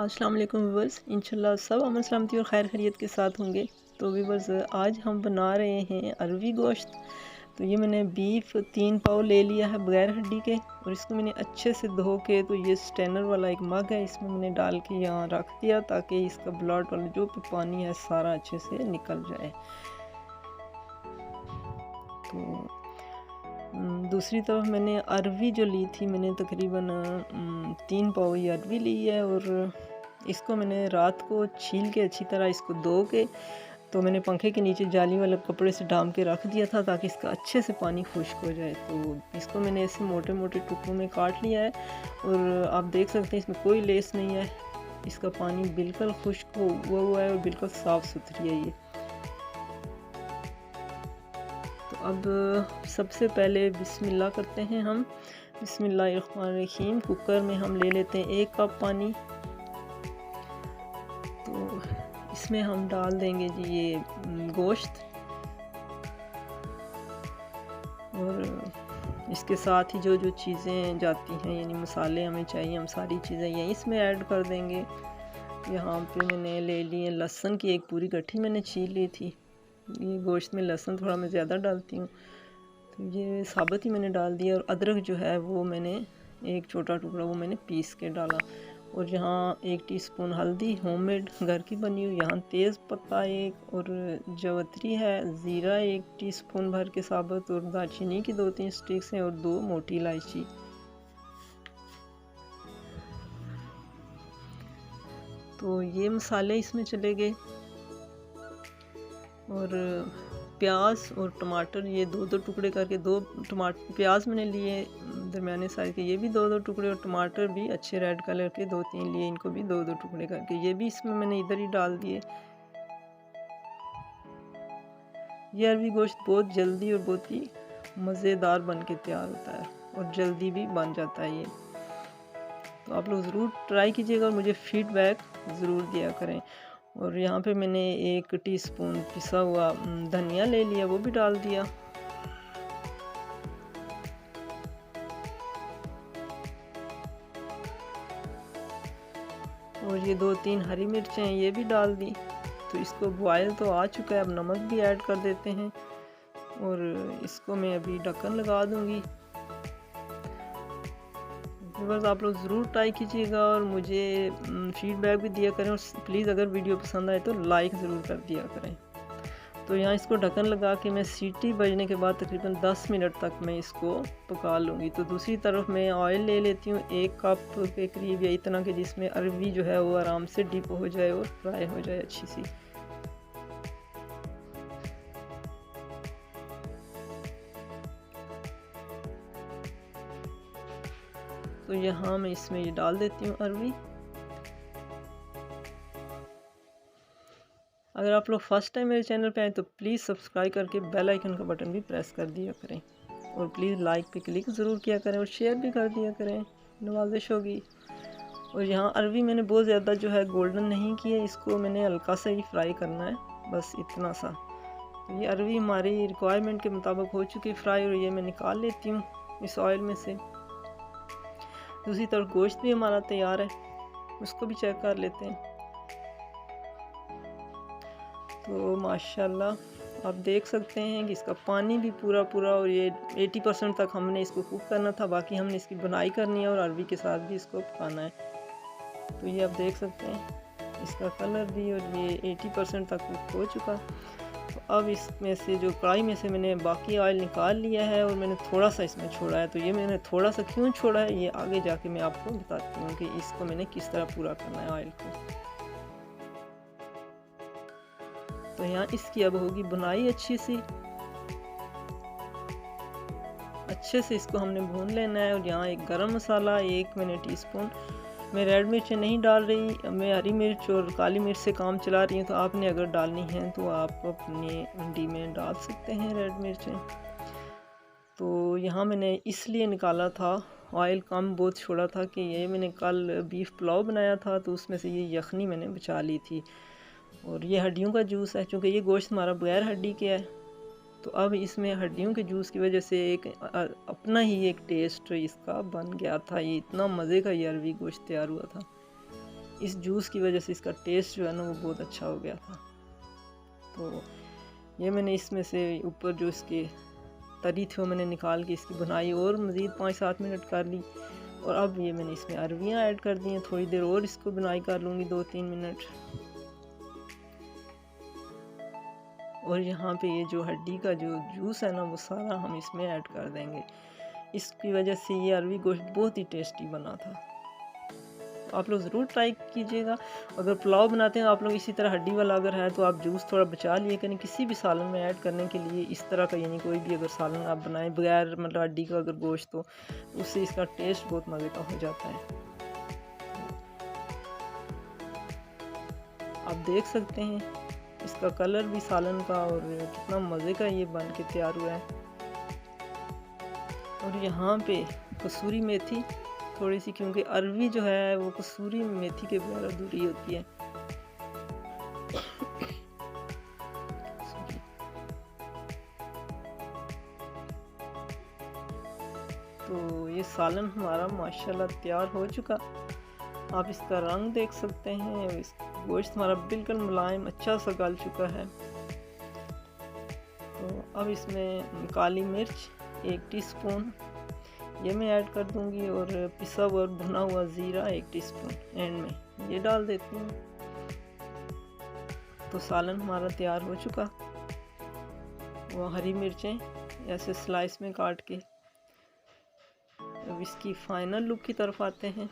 अस्सलाम वालेकुम व्यूवर्स, इंशाल्लाह सब अमन सलामती और खैर खैरियत के साथ होंगे। तो व्यूवर्स, आज हम बना रहे हैं अरवी गोश्त। तो ये मैंने बीफ 3 पाव ले लिया है बगैर हड्डी के, और इसको मैंने अच्छे से धो के, तो ये स्टेनर वाला एक मग है, इसमें मैंने डाल के यहाँ रख दिया ताकि इसका ब्लड वाला जो भी पानी है सारा अच्छे से निकल जाए। तो दूसरी तरफ मैंने अरवी जो ली थी, मैंने तकरीबन 3 पाव ये अरवी ली है, और इसको मैंने रात को छील के अच्छी तरह इसको धो के, तो मैंने पंखे के नीचे जाली वाले कपड़े से डाम के रख दिया था ताकि इसका अच्छे से पानी खुश्क हो जाए। तो इसको मैंने ऐसे मोटे मोटे टुकड़ों में काट लिया है, और आप देख सकते हैं इसमें कोई लेस नहीं है, इसका पानी बिल्कुल खुश्क हुआ है और बिल्कुल साफ़ सुथरी है ये। तो अब सबसे पहले बिस्मिल्लाह करते हैं हम। बिस्मिल्लाहिर्रहमानिर्रहीम। कुकर में हम ले लेते हैं 1 कप पानी। तो इसमें हम डाल देंगे जी ये गोश्त, और इसके साथ ही जो जो चीज़ें जाती हैं यानी मसाले हमें चाहिए, हम सारी चीज़ें यहीं इसमें ऐड कर देंगे। यहाँ पे मैंने ले लिए लहसुन की एक पूरी गट्ठी मैंने छील ली थी। ये गोश्त में लहसुन थोड़ा मैं ज़्यादा डालती हूँ, तो ये साबुत ही मैंने डाल दिया। और अदरक जो है वो मैंने एक छोटा टुकड़ा वो मैंने पीस के डाला। और यहाँ 1 टीस्पून हल्दी होममेड घर की बनी हुई, यहाँ तेज़ पत्ता 1, और जवतरी है, ज़ीरा 1 टीस्पून भर के साबुत, और दालचीनी की 2-3 स्टिक्स हैं, और 2 मोटी इलायची। तो ये मसाले इसमें चले गए। और प्याज और टमाटर ये 2-2 टुकड़े करके, 2 प्याज मैंने लिए दरमियाने साइज़ के, ये भी 2-2 टुकड़े, और टमाटर भी अच्छे रेड कलर के 2-3 लिए, इनको भी 2-2 टुकड़े करके ये भी इसमें मैंने इधर ही डाल दिए। ये अरवी गोश्त बहुत जल्दी और बहुत ही मज़ेदार बन के तैयार होता है, और जल्दी भी बन जाता है ये। तो आप लोग ज़रूर ट्राई कीजिएगा और मुझे फीडबैक ज़रूर दिया करें। और यहाँ पे मैंने 1 टीस्पून पिसा हुआ धनिया ले लिया, वो भी डाल दिया। और ये 2-3 हरी मिर्चें ये भी डाल दी। तो इसको बॉयल तो आ चुका है, अब नमक भी ऐड कर देते हैं, और इसको मैं अभी ढक्कन लगा दूंगी। बस आप लोग ज़रूर ट्राई कीजिएगा और मुझे फीडबैक भी दिया करें, और प्लीज़ अगर वीडियो पसंद आए तो लाइक ज़रूर कर दिया करें। तो यहाँ इसको ढक्कन लगा के मैं सीटी बजने के बाद तकरीबन 10 मिनट तक मैं इसको पका लूँगी। तो दूसरी तरफ मैं ऑयल ले लेती हूँ 1 कप के करीब या इतना, कि जिसमें अरवी जो है वो आराम से डिप हो जाए और फ्राई हो जाए अच्छी सी। तो यहाँ मैं इसमें ये डाल देती हूँ अरवी। अगर आप लोग फर्स्ट टाइम मेरे चैनल पे आए तो प्लीज़ सब्सक्राइब करके बेल आइकन का बटन भी प्रेस कर दिया करें, और प्लीज़ लाइक पे क्लिक ज़रूर किया करें, और शेयर भी कर दिया करें, नवाजिश होगी। और यहाँ अरवी मैंने बहुत ज़्यादा जो है गोल्डन नहीं की है, इसको मैंने हल्का सा ही फ्राई करना है, बस इतना सा। तो ये अरवी हमारी रिक्वायरमेंट के मुताबिक हो चुकी फ्राई, और ये मैं निकाल लेती हूँ इस ऑयल में से। दूसरी तरफ गोश्त भी हमारा तैयार है, उसको भी चेक कर लेते हैं। तो माशाल्लाह आप देख सकते हैं कि इसका पानी भी पूरा और ये 80% तक हमने इसको कुक करना था, बाकी हमने इसकी बुनाई करनी है और अरवी के साथ भी इसको पकाना है। तो ये आप देख सकते हैं इसका कलर भी, और ये 80% तक कुक हो चुका। तो अब इसमें से जो कढ़ाई में से मैंने बाकी ऑयल निकाल लिया है, और मैंने थोड़ा सा इसमें छोड़ा है। तो ये मैंने थोड़ा सा क्यों छोड़ा है ये आगे जाके मैं आपको बताती हूँ कि इसको मैंने किस तरह पूरा करना है ऑयल को। तो यहाँ इसकी अब होगी बुनाई अच्छे से इसको हमने भून लेना है। और यहाँ एक गरम मसाला 1 मैंने टीस्पून, मैं रेड मिर्च नहीं डाल रही, मैं हरी मिर्च और काली मिर्च से काम चला रही हूँ। तो आपने अगर डालनी है तो आप अपनी हंडी में डाल सकते हैं रेड मिर्चें। तो यहाँ मैंने इसलिए निकाला था, ऑयल कम बहुत छोड़ा था, कि ये मैंने कल बीफ पुलाव बनाया था, तो उसमें से ये यखनी मैंने बचा ली थी। और ये हड्डियों का जूस है, क्योंकि ये गोश्त हमारा बगैर हड्डी के है। तो अब इसमें हड्डियों के जूस की वजह से एक अपना ही एक टेस्ट इसका बन गया था। ये इतना मज़े का ये अरवी गोश्त तैयार हुआ था। इस जूस की वजह से इसका टेस्ट जो है ना वो बहुत अच्छा हो गया था। तो ये मैंने इसमें से ऊपर जो इसके तरी थे वो मैंने निकाल के इसकी बनाई और मज़ीद 5-7 मिनट कर ली। और अब ये मैंने इसमें अरवियाँ ऐड कर दी हैं, थोड़ी देर और इसको बनाई कर लूँगी 2-3 मिनट। और यहाँ पे ये जो हड्डी का जो जूस है ना वो सारा हम इसमें ऐड कर देंगे। इसकी वजह से ये अरवी गोश्त बहुत ही टेस्टी बना था। आप लोग ज़रूर ट्राई कीजिएगा। अगर पुलाव बनाते हैं आप लोग इसी तरह हड्डी वाला अगर है तो आप जूस थोड़ा बचा लिए करें किसी भी सालन में ऐड करने के लिए। इस तरह का यानी कोई भी अगर सालन आप बनाएं बगैर मतलब हड्डी का अगर गोश्त, तो उससे इसका टेस्ट बहुत मज़े का हो जाता है। आप देख सकते हैं इसका कलर भी सालन का और कितना मज़े का ये बन के तैयार हुआ है। और यहाँ पे कसूरी मेथी थोड़ी सी, क्योंकि अरवी जो है वो कसूरी मेथी के बगैर अधूरी होती है। तो ये सालन हमारा माशाल्लाह तैयार हो चुका। आप इसका रंग देख सकते हैं, इस गोश्त हमारा बिल्कुल मुलायम अच्छा सा गल चुका है। तो अब इसमें काली मिर्च 1 टीस्पून ये मैं ऐड कर दूंगी और पिसा हुआ और भुना हुआ ज़ीरा 1 टीस्पून एंड में ये डाल देती हूँ। तो सालन हमारा तैयार हो चुका। वो हरी मिर्चें ऐसे स्लाइस में काट के। अब इसकी फाइनल लुक की तरफ आते हैं।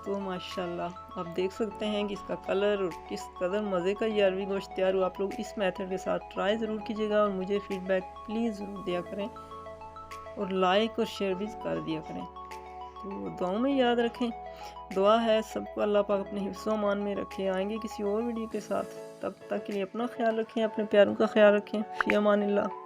तो माशाल्लाह आप देख सकते हैं कि इसका कलर और किस कदर मज़े का ये अरवी गोश्त तैयार हुआ। आप लोग इस मेथड के साथ ट्राई ज़रूर कीजिएगा और मुझे फीडबैक प्लीज़ ज़रूर दिया करें और लाइक और शेयर भी कर दिया करें। तो दुआओं में याद रखें। दुआ है सबको अल्लाह पाक अपने हिफ्ज़-ओ-अमान में रखे। आएंगे किसी और वीडियो के साथ, तब तक के लिए अपना ख्याल रखें, अपने प्यारों का ख्याल रखें। फ़ी अमानिल्लाह।